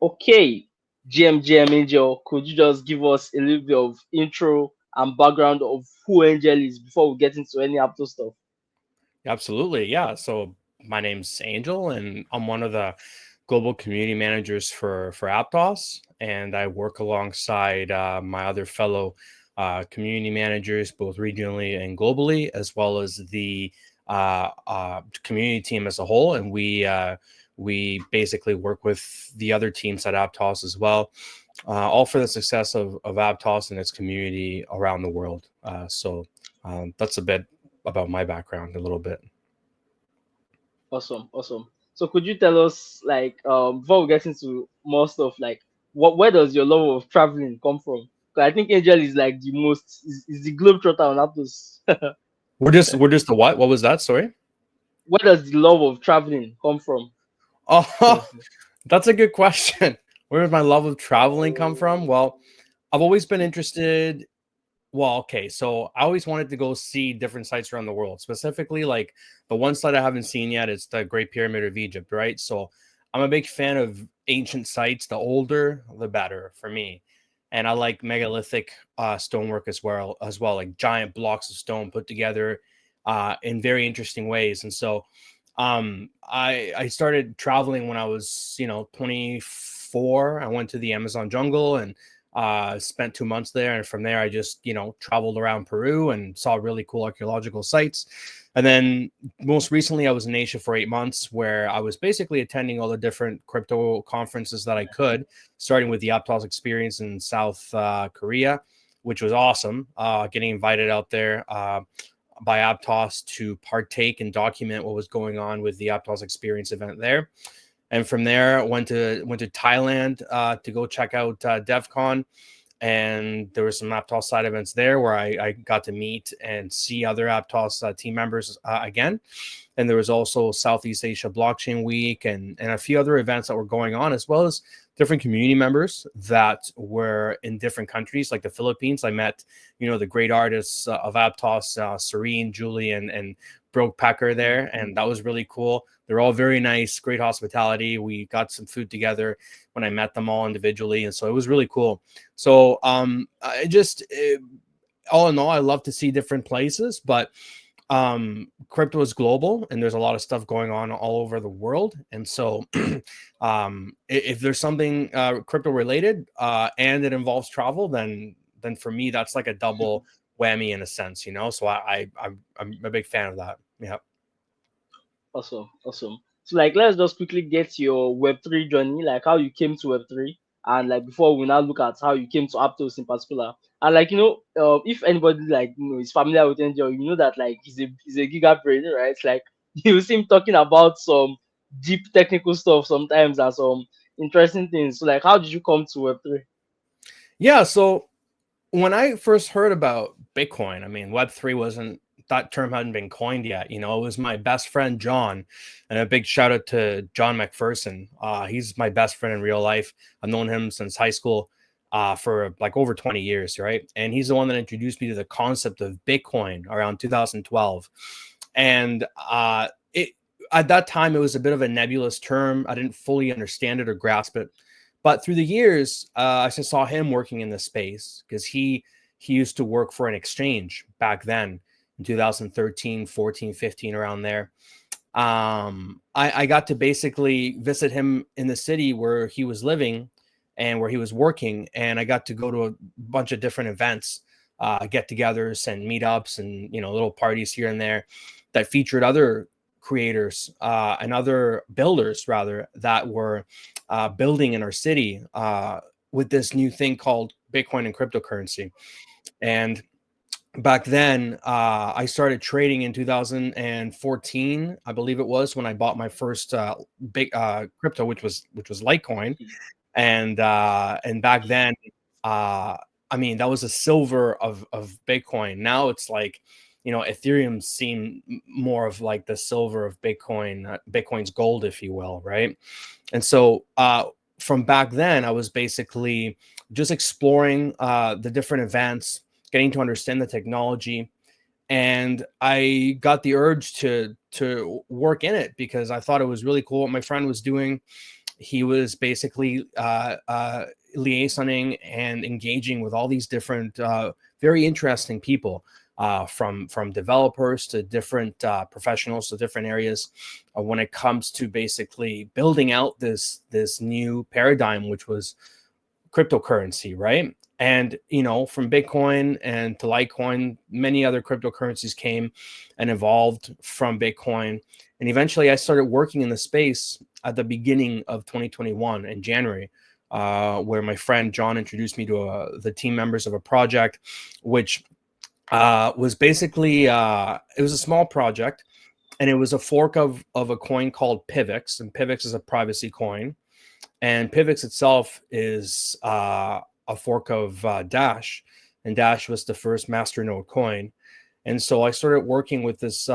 Okay, GM Angel, could you just give us a little bit of intro and background of who Angel is before we get into any Aptos stuff? Absolutely. Yeah. So my name's Angel, and I'm one of the global community managers for Aptos, and I work alongside my other fellow community managers, both regionally and globally, as well as the community team as a whole. And we basically work with the other teams at Aptos as well, all for the success of Aptos and its community around the world. That's a bit about my background, a little bit. Awesome, awesome. So could you tell us, like, before we get into more stuff, like, where does your love of traveling come from? 'Cause I think Angel is like the most is the globetrotter on Aptos. We're just the what? What was that? Sorry. Where does the love of traveling come from? Oh, that's a good question. Where did my love of traveling come from? Well, I've always been interested. Well, okay, so I always wanted to go see different sites around the world. Specifically, like the one site I haven't seen yet is the Great Pyramid of Egypt, right? So I'm a big fan of ancient sites. The older, the better for me. And I like megalithic stonework as well, like giant blocks of stone put together in very interesting ways. And so I started traveling when I was 24. I went to the Amazon jungle and spent 2 months there, and from there I just traveled around Peru and saw really cool archaeological sites. And then most recently I was in Asia for 8 months, where I was basically attending all the different crypto conferences that I could, starting with the Aptos experience in South Korea, which was awesome. Getting invited out there by Aptos to partake and document what was going on with the Aptos experience event there. And from there, went to Thailand to go check out DevCon, and there were some Aptos side events there where I got to meet and see other Aptos team members again. And there was also Southeast Asia Blockchain Week and a few other events that were going on, as well as different community members that were in different countries, like the Philippines. I met, the great artists of Aptos, Serene, Julie, and Broke Pecker there, and that was really cool. They're all very nice, great hospitality. We got some food together when I met them all individually, and so it was really cool. So all in all, I love to see different places, but crypto is global and there's a lot of stuff going on all over the world. And so if there's something crypto related and it involves travel, then for me that's like a double whammy in a sense, so I'm a big fan of that. Yeah. Awesome, awesome. So like let's just quickly get your Web3 journey, like how you came to Web3, and like before we now look at how you came to Aptos in particular. And like if anybody like is familiar with Angel, you know that like he's a giga brain, right? Like you see him talking about some deep technical stuff sometimes and some interesting things. So like how did you come to Web3? Yeah, so when I first heard about Bitcoin, I mean, Web3 wasn't, that term hadn't been coined yet. It was my best friend, John, and a big shout out to John McPherson. He's my best friend in real life. I've known him since high school for like over 20 years, right? And he's the one that introduced me to the concept of Bitcoin around 2012. And at that time, it was a bit of a nebulous term. I didn't fully understand it or grasp it. But through the years, I just saw him working in this space because he used to work for an exchange back then in 2013, 14, 15, around there. I got to basically visit him in the city where he was living and where he was working. And I got to go to a bunch of different events, get-togethers and meetups and, little parties here and there that featured other creators and other builders, rather, that were building in our city with this new thing called Bitcoin and cryptocurrency. And back then, I started trading in 2014, I believe it was, when I bought my first big crypto, which was Litecoin. And back then, I mean, that was a silver of Bitcoin. Now it's like, Ethereum seemed more of like the silver of Bitcoin, Bitcoin's gold, if you will, right? And so from back then, I was basically just exploring the different events, getting to understand the technology, and I got the urge to work in it because I thought it was really cool what my friend was doing. he was basically liaisoning and engaging with all these different, very interesting people, from developers to different professionals to different areas, when it comes to basically building out this new paradigm, which was cryptocurrency, right? And from Bitcoin and to Litecoin, many other cryptocurrencies came and evolved from Bitcoin. And eventually I started working in the space at the beginning of 2021 in January, where my friend John introduced me to the team members of a project, which was basically, it was a small project, and it was a fork of a coin called Pivx, and Pivx is a privacy coin, and Pivx itself is a fork of Dash, and Dash was the first masternode coin. And so I started working with this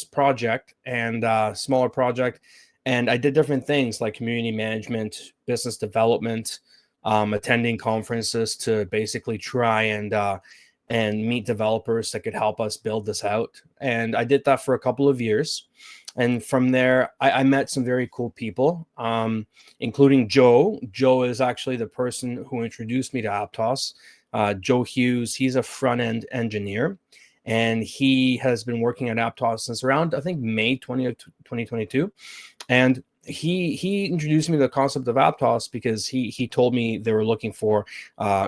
project and smaller project, and I did different things like community management, business development, attending conferences to basically try and meet developers that could help us build this out. And I did that for a couple of years. And from there, I met some very cool people, including Joe. Joe is actually the person who introduced me to Aptos. Joe Hughes, he's a front end engineer, and he has been working at Aptos since around, I think, May 20th, 2022. And he introduced me to the concept of Aptos because he told me they were looking for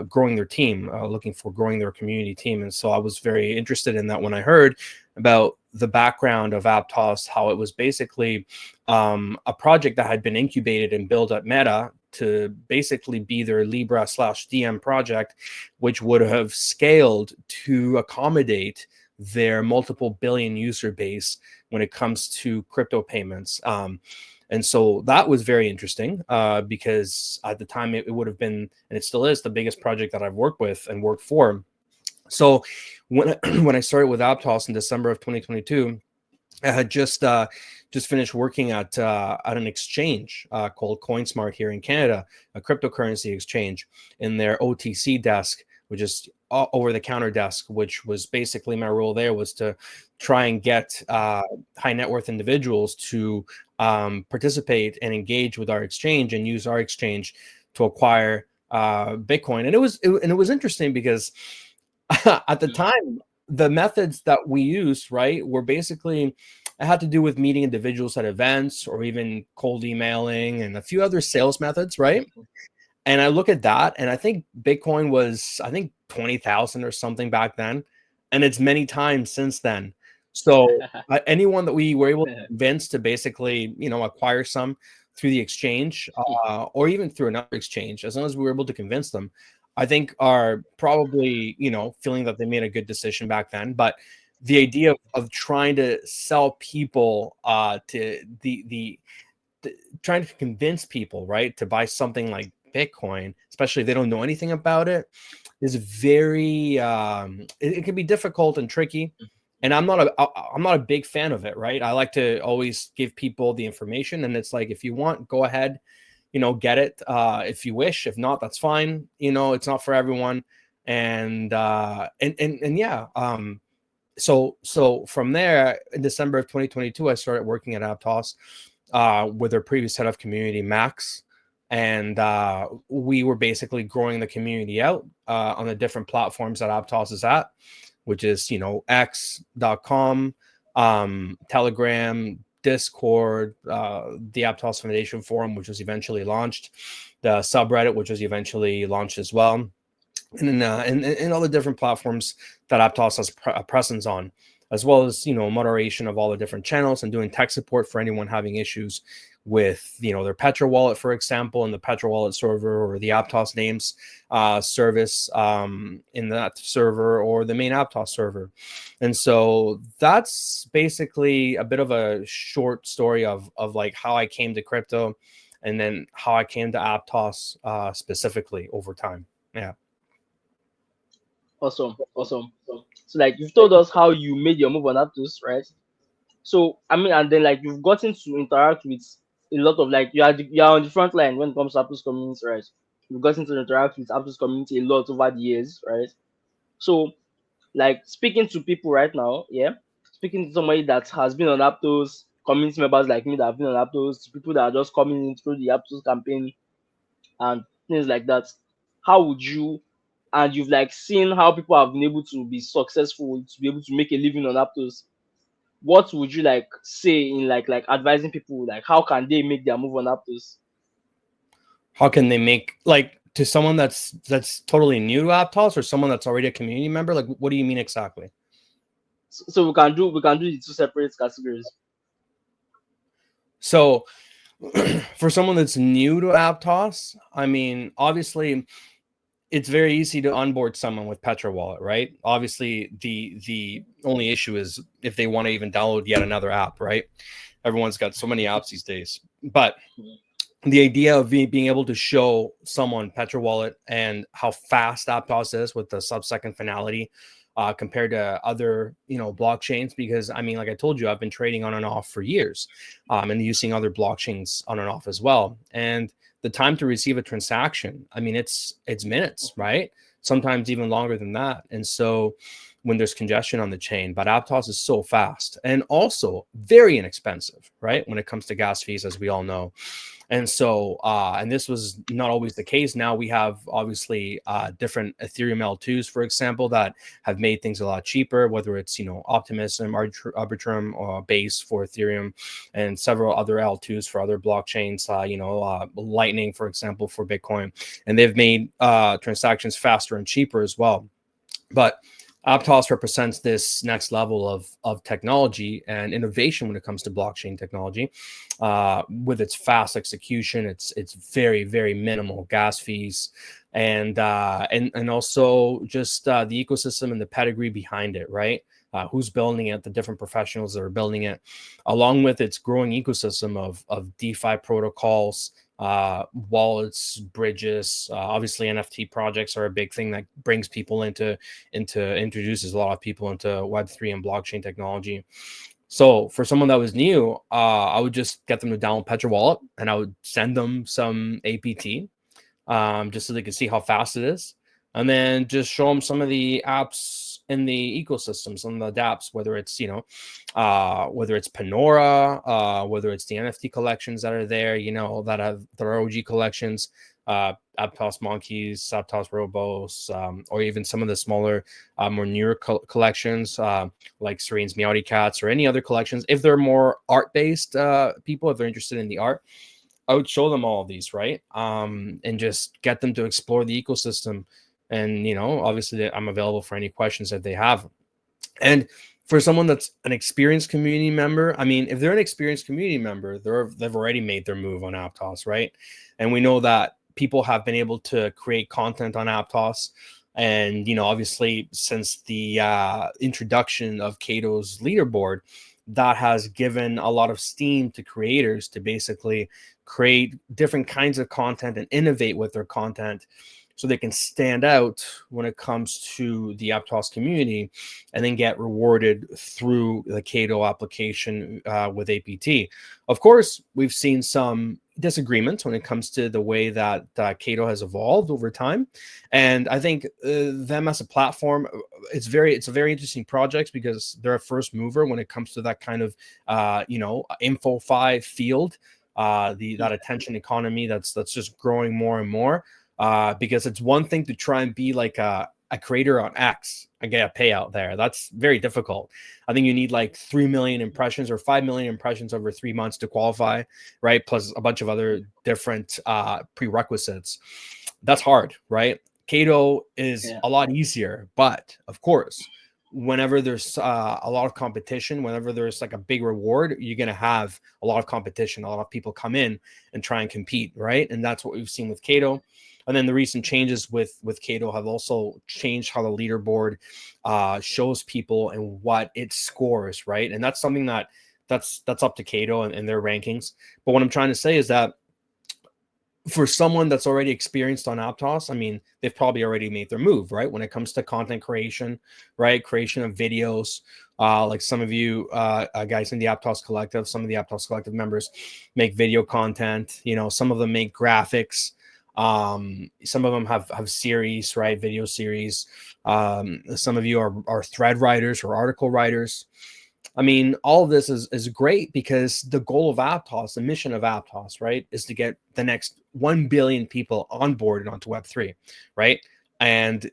growing their team, looking for growing their community team. And so I was very interested in that when I heard about the background of Aptos, how it was basically a project that had been incubated and built at Meta to basically be their Libra/DM project, which would have scaled to accommodate their multiple billion user base when it comes to crypto payments. And so that was very interesting, because at the time it would have been, and it still is, the biggest project that I've worked with and worked for. So when when I started with Aptos in December of 2022, I had just finished working at an exchange called CoinSmart here in Canada, a cryptocurrency exchange, in their OTC desk, which is over the counter desk, which was basically my role there was to try and get high net worth individuals to participate and engage with our exchange and use our exchange to acquire Bitcoin. And it was interesting because at the time, the methods that we used, right, were basically, it had to do with meeting individuals at events or even cold emailing and a few other sales methods, right? And I look at that, and I think Bitcoin was, I think, 20,000 or something back then, and it's many times since then. So anyone that we were able to convince to basically, acquire some through the exchange, or even through another exchange, as long as we were able to convince them, I think are probably, feeling that they made a good decision back then. But the idea of trying to sell people to the trying to convince people, right, to buy something like Bitcoin, especially if they don't know anything about it, is very it can be difficult and tricky. And I'm not a big fan of it, right? I like to always give people the information, and it's like, if you want, go ahead, get it if you wish. If not, that's fine. It's not for everyone. And yeah. So from there, in December of 2022, I started working at Aptos with our previous head of community, Max. And we were basically growing the community out on the different platforms that Aptos is at, which is, X.com, Telegram, Discord, the Aptos Foundation Forum, which was eventually launched, the subreddit, which was eventually launched as well, and all the different platforms that Aptos has a presence on, as well as moderation of all the different channels and doing tech support for anyone having issues with their Petra wallet, for example, and the Petra wallet server, or the Aptos names service in that server, or the main Aptos server. And so that's basically a bit of a short story of like how I came to crypto, and then how I came to Aptos specifically over time. Yeah. Awesome, awesome. So like you've told us how you made your move on Aptos, right? So I mean, and then like you've gotten to interact with a lot of, like, you are on the front line when it comes to Aptos community, right? You've gotten to interact with Aptos community a lot over the years, right? So like speaking to people right now, yeah, speaking to somebody that has been on Aptos, community members like me that have been on Aptos, to people that are just coming in through the Aptos campaign and things like that. How would you, and you've like seen how people have been able to be successful to be able to make a living on Aptos. What would you like say in like advising people, like how can they make their move on Aptos? How can they make, like, to someone that's totally new to Aptos or someone that's already a community member? Like, what do you mean exactly? So we can do the two separate categories. So for someone that's new to Aptos, I mean, obviously it's very easy to onboard someone with Petra Wallet, right? Obviously, the only issue is if they want to even download yet another app, right? Everyone's got so many apps these days. But the idea of being able to show someone Petra Wallet and how fast Aptos is with the sub-second finality compared to other, blockchains. Because I mean, like I told you, I've been trading on and off for years, and using other blockchains on and off as well. And the time to receive a transaction, I mean, it's minutes, right? Sometimes even longer than that. And so when there's congestion on the chain, but Aptos is so fast and also very inexpensive, right? When it comes to gas fees, as we all know. And so, and this was not always the case. Now we have obviously different Ethereum L2s, for example, that have made things a lot cheaper, whether it's, Optimism, Arbitrum, or Base for Ethereum, and several other L2s for other blockchains, Lightning, for example, for Bitcoin. And they've made transactions faster and cheaper as well. But Aptos represents this next level of technology and innovation when it comes to blockchain technology. With its fast execution, it's very, very minimal gas fees, and also just the ecosystem and the pedigree behind it, right? Who's building it, the different professionals that are building it, along with its growing ecosystem of DeFi protocols, wallets, bridges. Obviously, NFT projects are a big thing that brings people into introduces a lot of people into Web3 and blockchain technology. So for someone that was new, I would just get them to download Petra Wallet, and I would send them some APT, just so they can see how fast it is, and then just show them some of the apps in the ecosystem, some of the dApps, whether it's whether it's Panora, whether it's the NFT collections that are there, that are OG collections, Aptos Monkeys, Aptos Robos, or even some of the smaller, more newer collections, like Serene's Meowdy Cats, or any other collections. If they're more art-based people, if they're interested in the art, I would show them all of these, right? And just get them to explore the ecosystem. And, obviously I'm available for any questions that they have. And for someone that's an experienced community member, I mean, if they're an experienced community member, they've already made their move on Aptos, right? And we know that people have been able to create content on Aptos. And, obviously, since the introduction of Cato's leaderboard, that has given a lot of steam to creators to basically create different kinds of content and innovate with their content so they can stand out when it comes to the Aptos community, and then get rewarded through the Cato application with APT. Of course, we've seen some disagreements when it comes to the way that Cato has evolved over time, and I think them as a platform, it's a very interesting project because they're a first mover when it comes to that kind of info-fi field, that attention economy that's just growing more and more. Because it's one thing to try and be like a creator on X and get a payout there. That's very difficult. I think you need like 3 million impressions or 5 million impressions over 3 months to qualify, right? Plus a bunch of other different prerequisites. That's hard, right? Cato is Yeah. a lot easier, but of course, whenever there's a lot of competition, whenever there's like a big reward, you're going to have a lot of competition. A lot of people come in and try and compete, right? And that's what we've seen with Cato. And then the recent changes with Cato have also changed how the leaderboard shows people and what it scores, right? And that's something that's up to Cato and their rankings. But what I'm trying to say is that for someone that's already experienced on Aptos, I mean, they've probably already made their move, right? When it comes to content creation, right? Creation of videos, like some of you guys in the Aptos Collective, some of the Aptos Collective members make video content. Some of them make graphics. Some of them have series, right? Video series. Some of you are thread writers or article writers. I mean, all of this is great because the goal of Aptos, the mission of Aptos, right, is to get the next 1 billion people onboarded onto Web3, right? And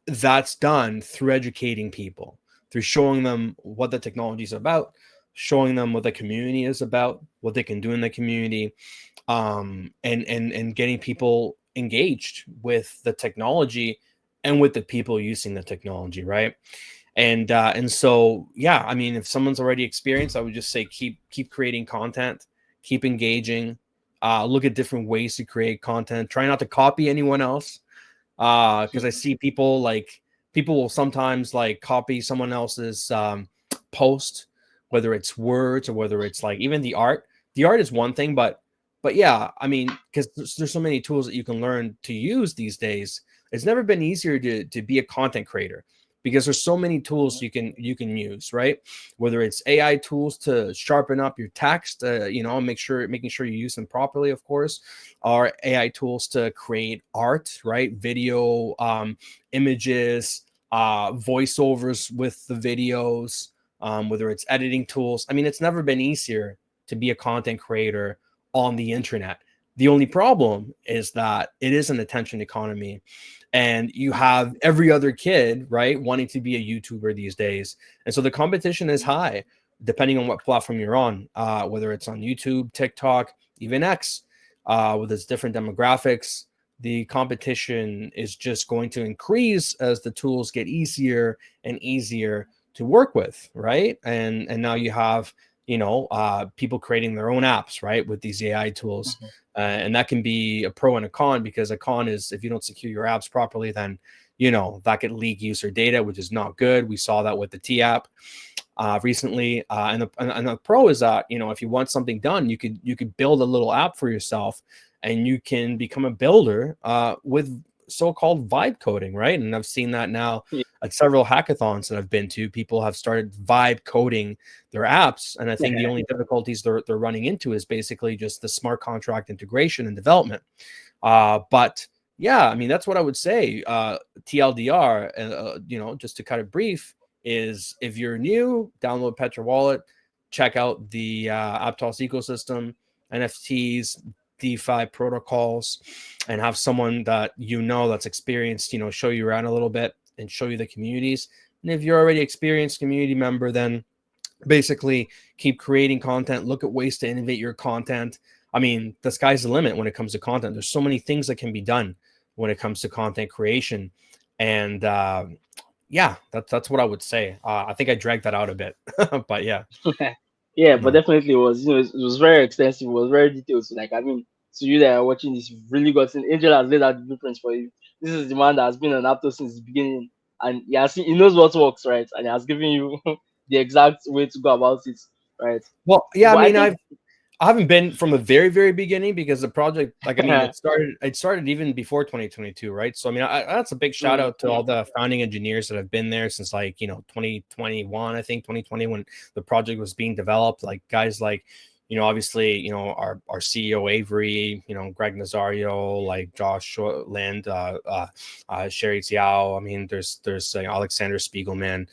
that's done through educating people, through showing them what the technology is about, showing them what the community is about, what they can do in the community, and getting people engaged with the technology and with the people using the technology, right? And so yeah, I mean, if someone's already experienced, I would just say keep creating content, keep engaging, look at different ways to create content, try not to copy anyone else, because I see people will sometimes like copy someone else's post, whether it's words or whether it's like even the art is one thing, but yeah, I mean, because there's so many tools that you can learn to use these days. It's never been easier to be a content creator because there's so many tools you can use, right? Whether it's AI tools to sharpen up your text, making sure you use them properly, of course, or AI tools to create art, right? Video, images, voiceovers with the videos, whether it's editing tools. I mean, it's never been easier to be a content creator on the internet. The only problem is that it is an attention economy, and you have every other kid, right, wanting to be a YouTuber these days. And so the competition is high, depending on what platform you're on, whether it's on YouTube, TikTok, even X, with its different demographics. The competition is just going to increase as the tools get easier and easier to work with, right? And now you have people creating their own apps, right, with these AI tools. Mhm. And that can be a pro and a con, because a con is if you don't secure your apps properly, then that could leak user data, which is not good. We saw that with the T app recently. And the pro is that if you want something done, you could build a little app for yourself, and you can become a builder with so-called vibe coding, right? And I've seen that now Yeah. at several hackathons that I've been to. People have started vibe coding their apps, and I think the only difficulties they're running into is basically just the smart contract integration and development. But yeah, I mean, that's what I would say. TLDR, just to cut it brief, is if you're new, download Petra Wallet, check out the Aptos ecosystem, NFTs, DeFi protocols, and have someone that that's experienced, show you around a little bit and show you the communities. And if you're already experienced community member, then basically keep creating content, look at ways to innovate your content. I mean, the sky's the limit when it comes to content. There's so many things that can be done when it comes to content creation. And yeah, that's what I would say. I think I dragged that out a bit, but yeah. Yeah, but No. definitely it was, it was very extensive, it was very detailed. So like, I mean, so you that are watching this, you've really gotten Angel has laid out the blueprints for you. This is the man that has been an actor since the beginning, and he knows what works, right? And he has given you the exact way to go about it, right? Well, yeah, I But I mean, think I haven't been from the very, very beginning, because the project, like, I mean, it started even before 2022, right? So, I mean, that's a big shout mm, out to all the founding engineers that have been there since 2021, I think 2020, when the project was being developed. Like guys like, obviously, our CEO Avery, Greg Nazario, like Josh Lind, Sherry Xiao. I mean, there's Alexander Spiegelman.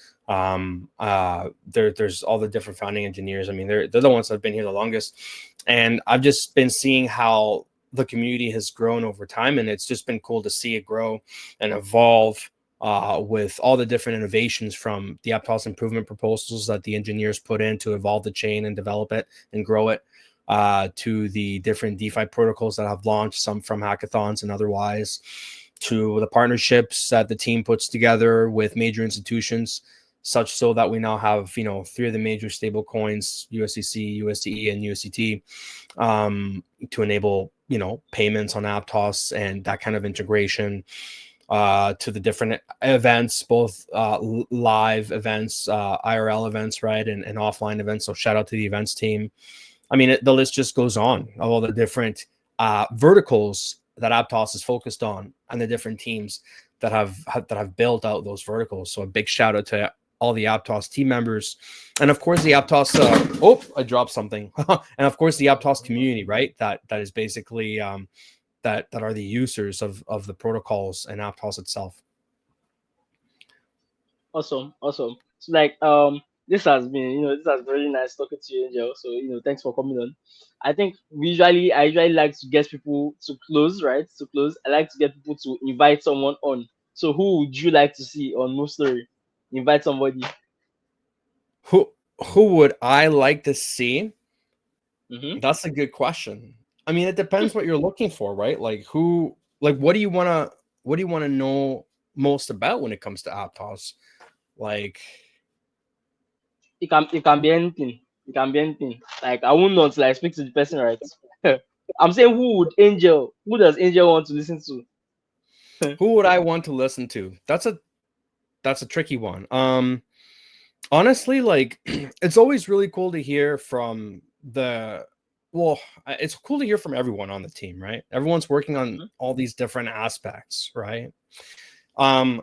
There's all the different founding engineers. I mean, they're the ones that have been here the longest, and I've just been seeing how the community has grown over time, and it's just been cool to see it grow and evolve, with all the different innovations, from the Aptos improvement proposals that the engineers put in to evolve the chain and develop it and grow it, to the different DeFi protocols that have launched, some from hackathons and otherwise, to the partnerships that the team puts together with major institutions, such so that we now have, three of the major stable coins, USDC, USDE, and USDT, to enable, payments on Aptos and that kind of integration, to the different events, both live events, IRL events, right, and offline events. So shout out to the events team. I mean, the list just goes on of all the different verticals that Aptos is focused on, and the different teams that have built out those verticals. So a big shout out to all the Aptos team members, and of course the Aptos. I dropped something, and of course the Aptos community, right? That is basically that are the users of the protocols and Aptos itself. awesome, awesome. So like, this has been really nice talking to you, Angel. So, thanks for coming on. I usually like to get people to close, right? To close, I like to get people to invite someone on. So, who would you like to see on Move Story? Invite somebody. Who who would I like to see? Mm-hmm. That's a good question. I mean, it depends what you're looking for, right? Like what do you want to know most about when it comes to Aptos? Like It can be anything. It can be anything. Like I won't know until I speak to the person, right? I'm saying who does Angel want to listen to? who would I want to listen to? That's a tricky one. Honestly, like it's always really cool to hear from the well, it's cool to hear from everyone on the team, right? Everyone's working on Mhm, all these different aspects, right? Um,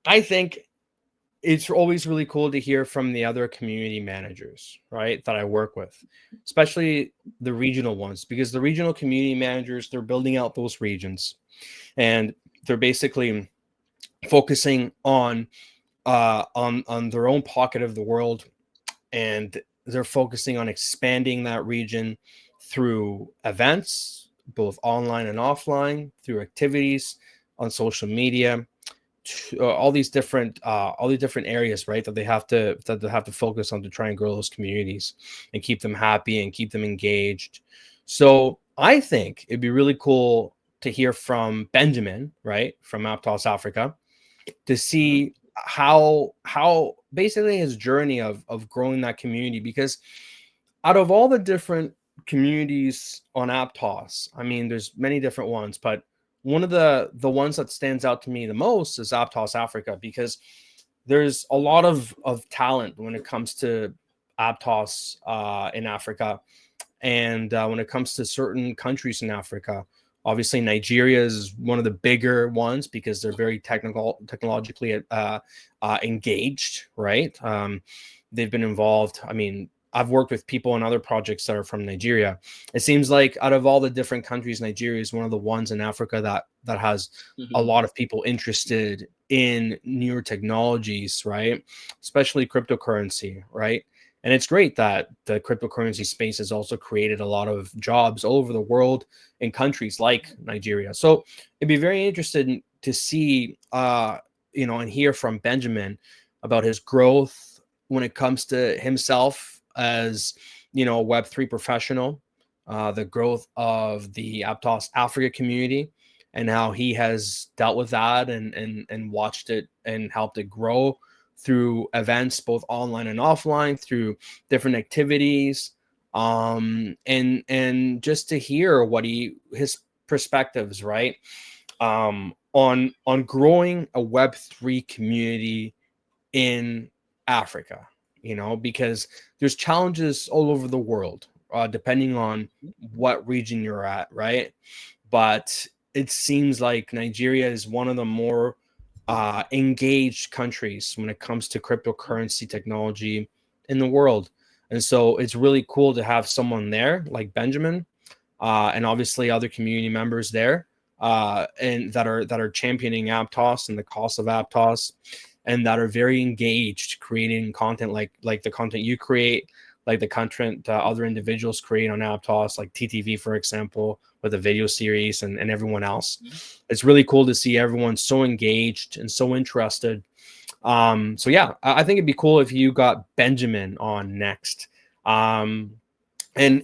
I think it's always really cool to hear from the other community managers, right, that I work with, especially the regional ones, because the regional community managers, they're building out those regions and they're basically focusing on their own pocket of the world, and they're focusing on expanding that region through events, both online and offline, through activities on social media, all these different areas, right, that they have to focus on to try and grow those communities and keep them happy and keep them engaged. So I think it'd be really cool to hear from Benjamin, right, from Aptos Africa, to mhm, see how basically his journey of growing that community, because out of all the different communities on Aptos, I mean, there's many different ones, but one of the ones that stands out to me the most is Aptos Africa, because there's a lot of talent when it comes to Aptos in Africa, and when it comes to certain countries in Africa. Obviously, Nigeria is one of the bigger ones because they're very technologically engaged, right? They've been involved. I mean, I've worked with people on other projects that are from Nigeria. It seems like out of all the different countries, Nigeria is one of the ones in Africa that has a mhm, lot of people interested in newer technologies, right? Especially cryptocurrency, right? And it's great that the cryptocurrency space has also created a lot of jobs all over the world in countries like Nigeria. So it'd be very interesting to see, and hear from Benjamin about his growth when it comes to himself as, a Web3 professional, the growth of the Aptos Africa community, and how he has dealt with that and watched it and helped it grow through events both online and offline, through different activities, and just to hear what his perspectives, right, on growing a Web3 community in Africa, because there's challenges all over the world, depending on what region you're at, right? But it seems like Nigeria is one of the more engaged countries when it comes to cryptocurrency technology in the world. And so it's really cool to have someone there like Benjamin, and obviously other community members there, and that are championing Aptos and the cost of Aptos, and that are very engaged creating content like the content you create, like the content other individuals create on Aptos, like TTV, for example, with a video series, and everyone else. mhm. It's really cool to see everyone so engaged and so interested. So yeah, I think it'd be cool if you got Benjamin on next. Um, and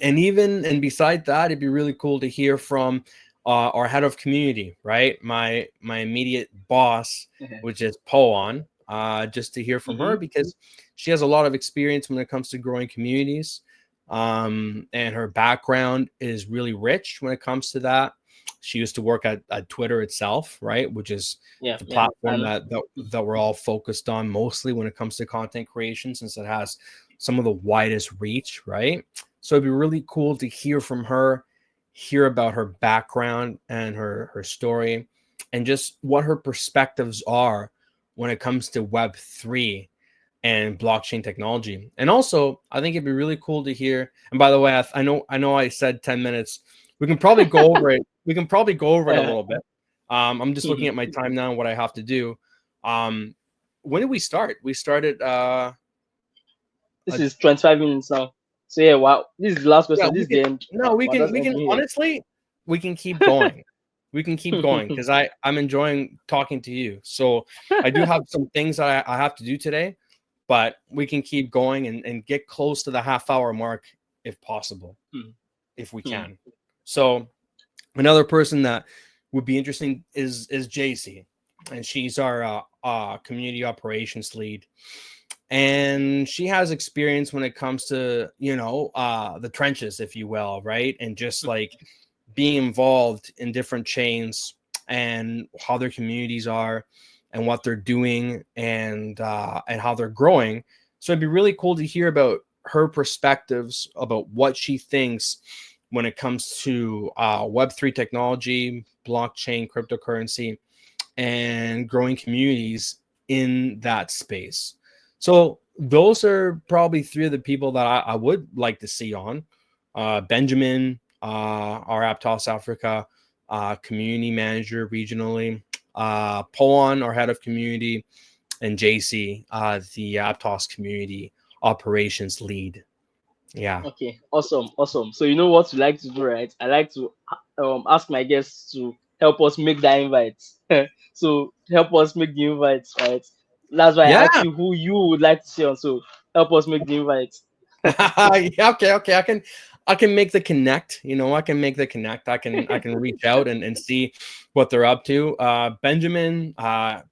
beside that, it'd be really cool to hear from our head of community, right? My immediate boss, which is Poan, just to hear from her, Mhm, because she has a lot of experience when it comes to growing communities, and her background is really rich when it comes to that. She used to work at Twitter itself, right, which is yeah, the yeah, I platform know. that we're all focused on mostly when it comes to content creation, since it has some of the widest reach, right? So it'd be really cool to hear from her, hear about her background and her story, and just what her perspectives are when it comes to Web3 and blockchain technology. And also, I think it'd be really cool to hear. And by the way, I know I said 10 minutes. We can probably go over it. We can probably go over it a little bit. I'm just looking at my time now and what I have to do. Um, when did we start? We started This is 25 minutes now. So yeah, wow. This is the last yeah, question. This we is can the end. no, we We're can just we can ending honestly we can keep going. We can keep going here. because I'm enjoying talking to you. So I do have some things that I have to do today, but we can keep going and get close to the half hour mark if possible, if we Hmm. can. So another person that would be interesting is JC, and she's our community operations lead, and she has experience when it comes to the trenches, if you will, right, and just like being involved in different chains and how their communities are and what they're doing and how they're growing. So it'd be really cool to hear about her perspectives about what she thinks when it comes to Web3 technology, blockchain, cryptocurrency, and growing communities in that space. So those are probably three of the people that I would like to see on. Benjamin, our Aptos Africa community manager regionally, Poan, our head of community, and JC, the Aptos community operations lead. Yeah. Okay, awesome, awesome. So you know what we like to do, right? I like to ask my guests to help us make the invites. So help us make the invites, right? That's why I Yeah. asked you who you would like to see on. So help us make the invites. Yeah, okay. I can make the connect. I can make the connect. I can reach out and see what they're up to. Benjamin,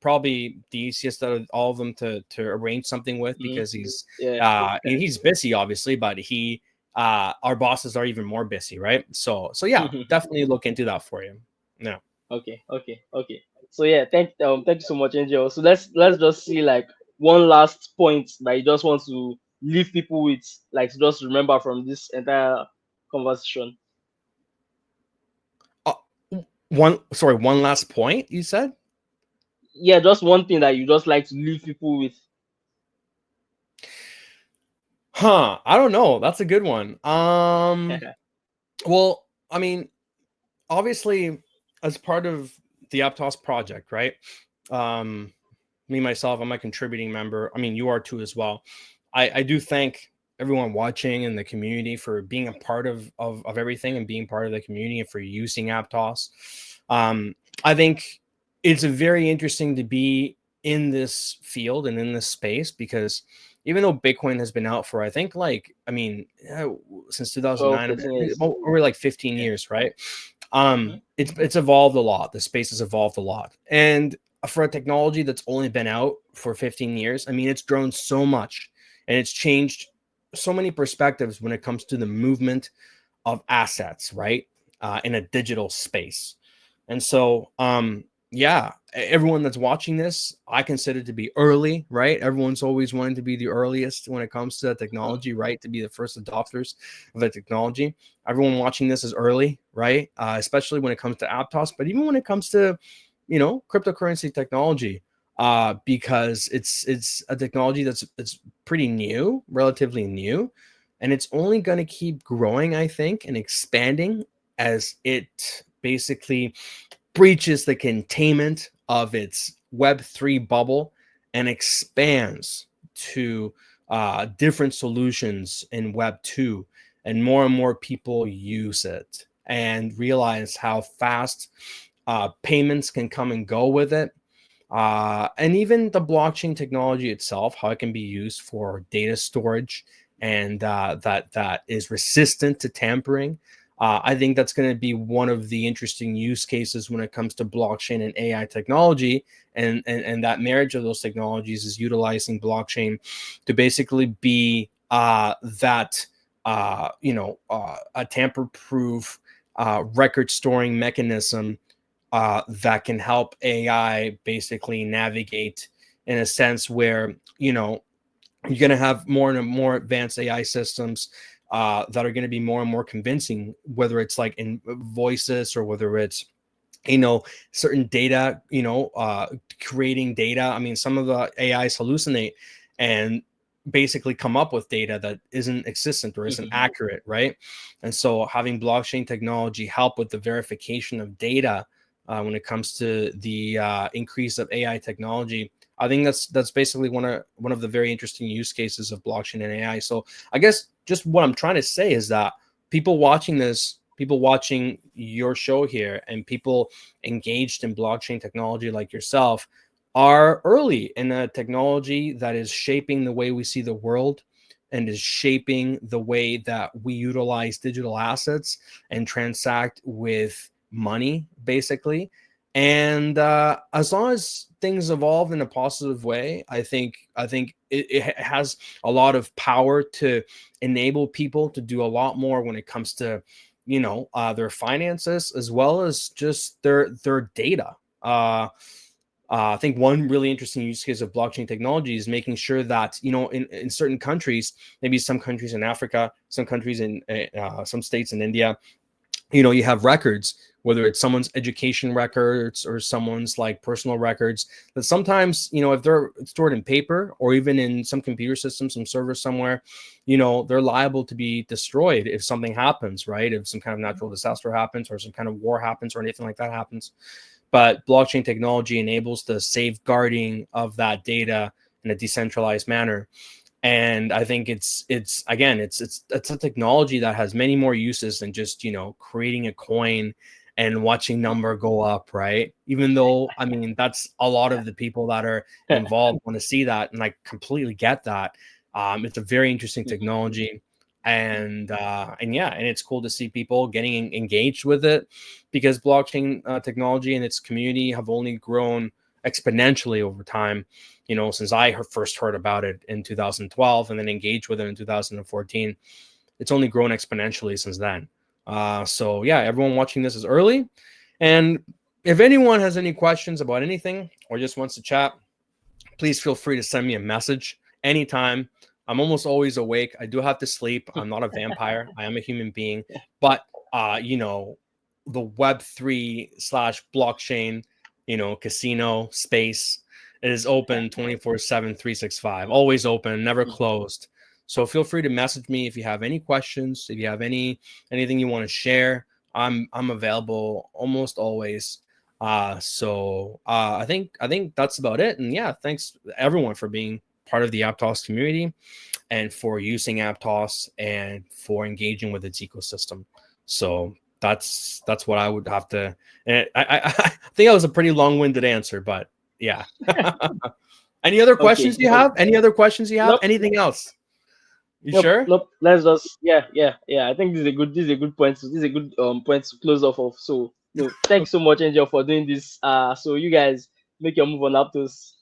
probably the easiest out of all of them to arrange something with Mhm. because he's Yeah. he's busy, obviously, but he our bosses are even more busy, right? So yeah, definitely look into that for you. Yeah. Okay, okay, okay. So yeah, thank you so much, Angel. So let's just see like one last point that you just want to leave people with, like to just remember from this entire conversation. Uh, one last point you said. Yeah, just one thing that you just like to leave people with. Huh, I don't know. That's a good one. Well, I mean, obviously, as part of the Aptos project, right? Um, me myself, I'm a contributing member. I mean, you are too as well. I do thank everyone watching in the community for being a part of everything and being part of the community and for using Aptos. Um, I think it's very interesting to be in this field and in this space because even though Bitcoin has been out for, I think, like, I mean, since 12, 2009, 13 years. over like 15 Yeah. years, right? Mm-hmm. It's evolved a lot. The space has evolved a lot. And for a technology that's only been out for 15 years, I mean, it's grown so much and it's changed so many perspectives when it comes to the movement of assets, right? In a digital space. And so, yeah, everyone that's watching this, I consider to be early, right? Everyone's always wanting to be the earliest when it comes to that technology, right? To be the first adopters of the technology. Everyone watching this is early, right? Especially when it comes to Aptos, but even when it comes to, cryptocurrency technology, because it's a technology that's it's pretty new, relatively new, and it's only going to keep growing, I think, and expanding as it basically breaches the containment of its Web3 bubble and expands to different solutions in Web2. And more people use it and realize how fast payments can come and go with it. And even the blockchain technology itself, how it can be used for data storage and that is resistant to tampering. I think that's going to be one of the interesting use cases when it comes to blockchain and AI technology, and that marriage of those technologies is utilizing blockchain to basically be a tamper-proof record storing mechanism that can help AI basically navigate in a sense where you're going to have more and more advanced AI systems that are going to be more and more convincing, whether it's like in voices or whether it's certain data, creating data. I mean, some of the AIs hallucinate and basically come up with data that isn't existent or isn't Mm-hmm. accurate, right? And so having blockchain technology help with the verification of data when it comes to the increase of AI technology, I think that's basically one of the very interesting use cases of blockchain and AI. So I guess just what I'm trying to say is that people watching this, people watching your show here, and people engaged in blockchain technology like yourself are early in a technology that is shaping the way we see the world and is shaping the way that we utilize digital assets and transact with money, basically. And as long as things evolve in a positive way, I think it has a lot of power to enable people to do a lot more when it comes to, their finances as well as just their data. I think one really interesting use case of blockchain technology is making sure that, in certain countries, maybe some countries in Africa, some countries in some states in India, you have records, whether it's someone's education records or someone's like personal records, that sometimes, if they're stored in paper or even in some computer system, some server somewhere, they're liable to be destroyed if something happens, right? If some kind of natural disaster happens or some kind of war happens or anything like that happens. But blockchain technology enables the safeguarding of that data in a decentralized manner. And I think it's again, it's a technology that has many more uses than just, creating a coin and watching number go up, right? Even though, I mean, that's a lot of the people that are involved want to see that, and I completely get that. It's a very interesting technology, and yeah, and it's cool to see people getting engaged with it, because blockchain technology and its community have only grown exponentially over time, since I first heard about it in 2012 and then engaged with it in 2014. It's only grown exponentially since then. So yeah, everyone watching this is early. And if anyone has any questions about anything or just wants to chat, please feel free to send me a message anytime. I'm almost always awake. I do have to sleep. I'm not a vampire. I am a human being. But the Web3/blockchain, casino space is open 24/7, 365. Always open, never closed. So feel free to message me if you have any questions, if you have anything you want to share. I'm available almost always. I think that's about it. And yeah, thanks everyone for being part of the Aptos community and for using Aptos and for engaging with its ecosystem. So that's what I would have to. And I think that was a pretty long-winded answer, but yeah. Any other questions Okay. you have? Any other questions you have? Nope. Anything else? You Nope. sure? Nope. Let's just, yeah. I think this is a good point. This is a good point to close off of. So no, thanks so much, Angel, for doing this. So you guys make your move on Aptos.